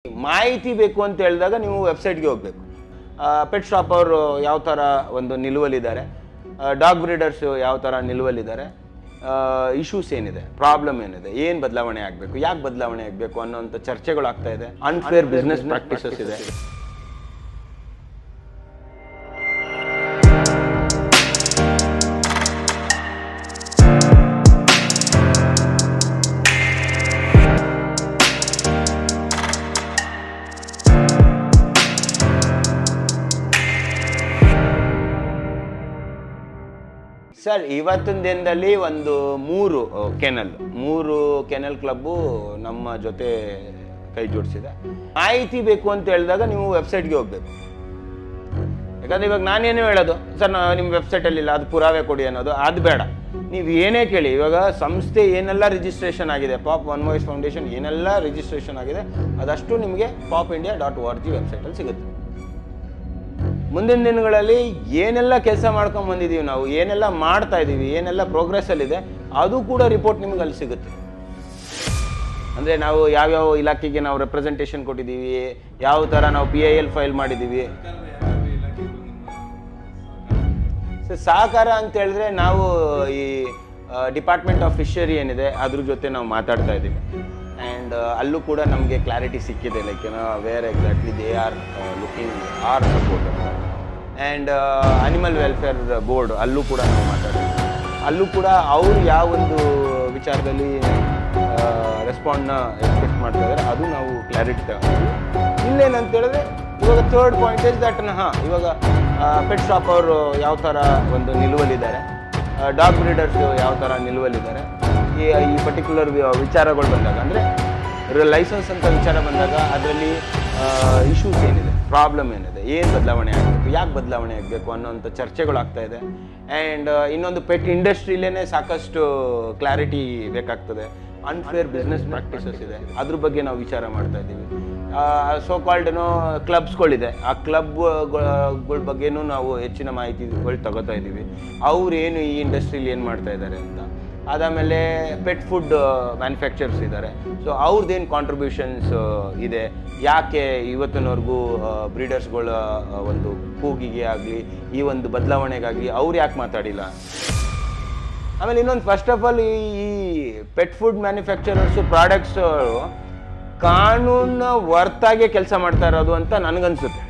ಮಾಹಿತಿ ಬೇಕು ಅಂತ ಹೇಳಿದಾಗ ನೀವು ವೆಬ್ಸೈಟ್ಗೆ ಹೋಗಬೇಕು. ಪೆಟ್ ಶಾಪ್ ಅವರು ಯಾವ ಥರ ಒಂದು ನಿಲುವಲ್ಲಿದ್ದಾರೆ, ಡಾಗ್ ಬ್ರೀಡರ್ಸ್ ಯಾವ ಥರ ನಿಲುವಲ್ಲಿದ್ದಾರೆ, ಇಶ್ಯೂಸ್ ಏನಿದೆ, ಪ್ರಾಬ್ಲಮ್ ಏನಿದೆ, ಏನು ಬದಲಾವಣೆ ಆಗಬೇಕು, ಯಾಕೆ ಬದಲಾವಣೆ ಆಗಬೇಕು ಅನ್ನೋಂಥ ಚರ್ಚೆಗಳಾಗ್ತಾ ಇದೆ. ಅನ್ಫೇರ್ ಬಿಸ್ನೆಸ್ ಪ್ರಾಕ್ಟೀಸಸ್ ಇದೆ. ಸರ್, ಇವತ್ತಿನ ದಿನದಲ್ಲಿ ಒಂದು ಮೂರು ಕೆನಲ್ ಕ್ಲಬ್ಬು ನಮ್ಮ ಜೊತೆ ಕೈ ಜೋಡಿಸಿದೆ. ಮಾಹಿತಿ ಬೇಕು ಅಂತ ಹೇಳಿದಾಗ ನೀವು ವೆಬ್ಸೈಟ್ಗೆ ಹೋಗಬೇಕು. ಯಾಕಂದರೆ ಇವಾಗ ನಾನೇನು ಹೇಳೋದು, ಸರ್ ನಿಮ್ಮ ವೆಬ್ಸೈಟಲ್ಲಿ ಇಲ್ಲ, ಅದು ಪುರಾವೆ ಕೊಡಿ ಅನ್ನೋದು ಅದು ಬೇಡ. ನೀವು ಏನೇ ಕೇಳಿ, ಇವಾಗ ಸಂಸ್ಥೆ ಏನೆಲ್ಲ ರಿಜಿಸ್ಟ್ರೇಷನ್ ಆಗಿದೆ, ಪಾಪ್ ಒನ್ ವಾಯ್ಸ್ ಫೌಂಡೇಶನ್ ಏನೆಲ್ಲ ರಿಜಿಸ್ಟ್ರೇಷನ್ ಆಗಿದೆ ಅದಷ್ಟು ನಿಮಗೆ popindia.org ವೆಬ್ಸೈಟಲ್ಲಿ ಸಿಗುತ್ತೆ. ಮುಂದಿನ ದಿನಗಳಲ್ಲಿ ಏನೆಲ್ಲ ಕೆಲಸ ಮಾಡ್ಕೊಂಡು ಬಂದಿದ್ದೀವಿ, ನಾವು ಏನೆಲ್ಲ ಮಾಡ್ತಾ ಇದ್ದೀವಿ, ಏನೆಲ್ಲ ಪ್ರೋಗ್ರೆಸ್ಸಲ್ಲಿದೆ, ಅದು ಕೂಡ ರಿಪೋರ್ಟ್ ನಿಮಗೆ ಅಲ್ಲಿ ಸಿಗುತ್ತೆ. ಅಂದರೆ ನಾವು ಯಾವ್ಯಾವ ಇಲಾಖೆಗೆ ನಾವು ರೆಪ್ರೆಸೆಂಟೇಷನ್ ಕೊಟ್ಟಿದ್ದೀವಿ, ಯಾವ ಥರ ನಾವು PIL ಫೈಲ್ ಮಾಡಿದ್ದೀವಿ. ಸಹಕಾರ ಅಂತ ಹೇಳಿದ್ರೆ ನಾವು ಈ ಡಿಪಾರ್ಟ್ಮೆಂಟ್ ಆಫ್ ಫಿಶರಿ ಏನಿದೆ ಅದ್ರ ಜೊತೆ ನಾವು ಮಾತಾಡ್ತಾ ಇದ್ದೀವಿ. ಆ್ಯಂಡ್ ಅಲ್ಲೂ ಕೂಡ ನಮಗೆ ಕ್ಲಾರಿಟಿ ಸಿಕ್ಕಿದೆ, like where exactly they are looking are support. And animal welfare board ಅಲ್ಲೂ ಕೂಡ ನಾವು ಮಾತಾಡ್ತೀವಿ. ಅಲ್ಲೂ ಕೂಡ ಅವ್ರು ಯಾವ ಒಂದು ವಿಚಾರದಲ್ಲಿ ರೆಸ್ಪಾಂಡ್ನ ಎಕ್ಸ್ಪೆಕ್ಟ್ ಮಾಡ್ತಾ ಇದ್ದಾರೆ ಅದು ನಾವು ಕ್ಲಾರಿಟಿ ತಗೊಂಡು ಇಲ್ಲೇನಂತ ಹೇಳಿದ್ರೆ, ಇವಾಗ ಥರ್ಡ್ ಪಾಯಿಂಟ್ ಇಸ್ ದಟ್ ಇವಾಗ ಪೆಟ್ ಶಾಪ್ ಅವರು ಯಾವ ಥರ ಒಂದು ನಿಲುವಲ್ಲಿದ್ದಾರೆ, ಡಾಗ್ ಬ್ರೀಡರ್ಸ್ ಯಾವ ಥರ ನಿಲುವಲ್ಲಿದ್ದಾರೆ, ಈ ಪರ್ಟಿಕ್ಯುಲರ್ ವಿಚಾರಗಳು ಬಂದಾಗ, ಅಂದರೆ ಲೈಸೆನ್ಸ್ ಅಂತ ವಿಚಾರ ಬಂದಾಗ ಅದರಲ್ಲಿ ಇಶ್ಯೂಸ್ ಏನಿದೆ, ಪ್ರಾಬ್ಲಮ್ ಏನಿದೆ, ಏನು ಬದಲಾವಣೆ ಆಗಬೇಕು, ಯಾಕೆ ಬದಲಾವಣೆ ಆಗಬೇಕು ಅನ್ನೋಂಥ ಚರ್ಚೆಗಳಾಗ್ತಾ ಇದೆ. ಆ್ಯಂಡ್ ಇನ್ನೊಂದು ಪೆಟ್ ಇಂಡಸ್ಟ್ರಿಲೇ ಸಾಕಷ್ಟು ಕ್ಲಾರಿಟಿ ಬೇಕಾಗ್ತದೆ. ಅನ್ಫೇರ್ ಬಿಸ್ನೆಸ್ ಪ್ರಾಕ್ಟೀಸಸ್ ಇದೆ, ಅದ್ರ ಬಗ್ಗೆ ನಾವು ವಿಚಾರ ಮಾಡ್ತಾ ಇದ್ದೀವಿ. ಸೋ ಕಾಲ್ಡ್ನೋ ಕ್ಲಬ್ಸ್ಗಳಿದೆ, ಆ ಕ್ಲಬ್ಗಳ ಬಗ್ಗೆನೂ ನಾವು ಹೆಚ್ಚಿನ ಮಾಹಿತಿಗಳು ತಗೋತಾ ಇದ್ದೀವಿ. ಅವ್ರು ಏನು ಈ ಇಂಡಸ್ಟ್ರಿಲಿ ಏನು ಮಾಡ್ತಾ ಇದ್ದಾರೆ ಅಂತ. ಅದಾದಮೇಲೆ ಪೆಟ್ ಫುಡ್ ಮ್ಯಾನುಫ್ಯಾಕ್ಚರ್ಸ್ ಇದ್ದಾರೆ, ಸೊ ಅವ್ರದ್ದೇನು ಕಾಂಟ್ರಿಬ್ಯೂಷನ್ಸ್ ಇದೆ, ಯಾಕೆ ಇವತ್ತಿನವರೆಗೂ ಬ್ರೀಡರ್ಸ್ಗಳ ಒಂದು ಕೂಗಿಗೆ ಆಗಲಿ, ಈ ಒಂದು ಬದಲಾವಣೆಗಾಗಲಿ ಅವ್ರು ಯಾಕೆ ಮಾತಾಡಿಲ್ಲ. ಆಮೇಲೆ ಇನ್ನೊಂದು, ಫಸ್ಟ್ ಆಫ್ ಆಲ್ ಈ ಪೆಟ್ ಫುಡ್ ಮ್ಯಾನುಫ್ಯಾಕ್ಚರರ್ಸು ಪ್ರಾಡಕ್ಟ್ಸು ಕಾನೂನು ಹೊರ್ತಾಗೆ ಕೆಲಸ ಮಾಡ್ತಾ ಇರೋದು ಅಂತ ನನಗನ್ಸುತ್ತೆ.